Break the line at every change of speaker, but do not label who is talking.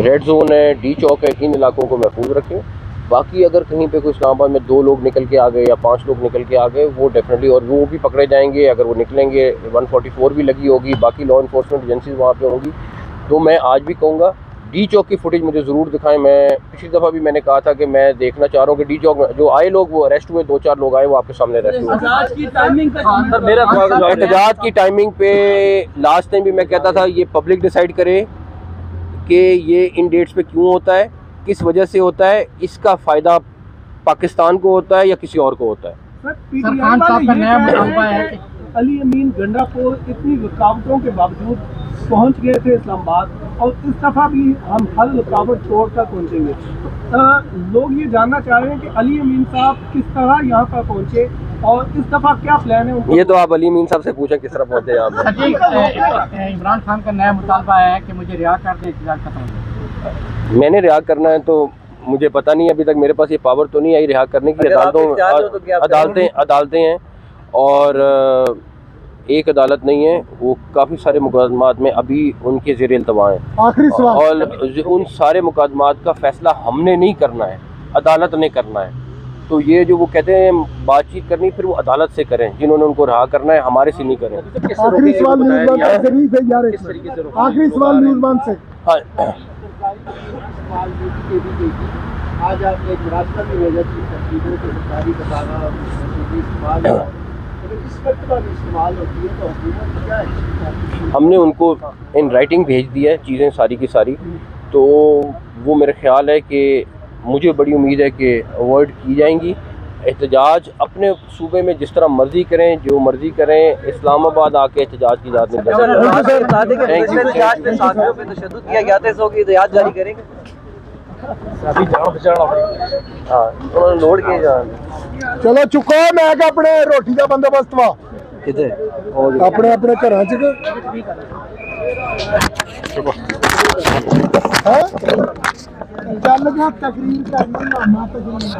Red zone है, D चौक है, इन इलाकों को महफूज रखें। बाकी अगर कहीं पे कोई इस्लामाबाद में 2 लोग निकल के आ गए या 5 लोग निकल के आ गए, वो डेफिनेटली, और वो भी पकड़े जाएंगे। अगर वो निकलेंगे 144 भी लगी होगी, बाकी लॉ इन्फोर्समेंट एजेंसीज वहाँ पे होंगी। तो मैं आज भी कहूँगा डी चौक की फुटेज मुझे ज़रूर दिखाएं। मैं पिछली दफ़ा भी मैंने कहा था कि मैं देखना चाह रहा हूँ कि डी चौक में जो आए लोग, वो अरेस्ट हुए, 2-4 लोग आए, वो आपके सामने अरेस्ट हुए। एहतजाज की टाइमिंग पे लास्ट टाइम भी मैं कहता था ये पब्लिक डिसाइड करे कि ये इन डेट्स पे क्यों होता है, किस वजह से होता है, इसका फ़ायदा पाकिस्तान को होता है या किसी और को होता है।
खान साहब का नया मुतालबा है कि अली अमीन गंडापुर इतनी रुकावटों के बावजूद पहुंच गए थे इस्लामाबाद, और इस दफ़ा भी हम हर रुकावट छोड़कर पहुंचेंगे। लोग ये जानना चाह रहे हैं कि अली अमीन साहब किस तरह यहाँ पर पहुंचे और इस दफ़ा क्या प्लान है।
ये तो आप अली अमीन साहब से पूछें किस तरह पहुंचे यहाँ पर।
इमरान खान का नया मुतालबा है कि मुझे रिहा कर दें, एहतजाज खत्म।
मैंने रिहा करना है तो मुझे पता नहीं, अभी तक मेरे पास ये पावर तो नहीं आई रिहा करने की। अदालतें हैं और एक अदालत नहीं है, वो काफ़ी सारे मुकदमात में अभी उनके ज़ेर इल्तवा हैं। और उन सारे मुकदमात का फ़ैसला हमने नहीं करना है, अदालत ने करना है। तो ये जो वो कहते हैं बातचीत करनी, फिर वो अदालत से करें, जिन्होंने उनको रहा करना है, हमारे से नहीं करें।
आखिरी सवाल न्यूज़ से। आज आपने एक रास्ता भी भेजा कि तस्वीरों के सरकारी बताना इस वक्त पर इस्तेमाल होती है, तो हुकूमत क्या है?
हमने उनको इन राइटिंग भेज दिया है चीज़ें सारी की सारी। तो वो मेरा ख्याल है कि मुझे बड़ी उम्मीद है कि अवॉइड की जाएंगी। एहतजाज अपने सूबे में जिस तरह मर्जी करें, जो मर्जी करें, इस्लामाबाद आके एहतजाज की इजाज़त नहीं करेंगे। लोड के
चलो चुको, मैं अपने रोटी का बंदोबस्त वा अपने अपने घर चल गया तकरीर करना तकरीर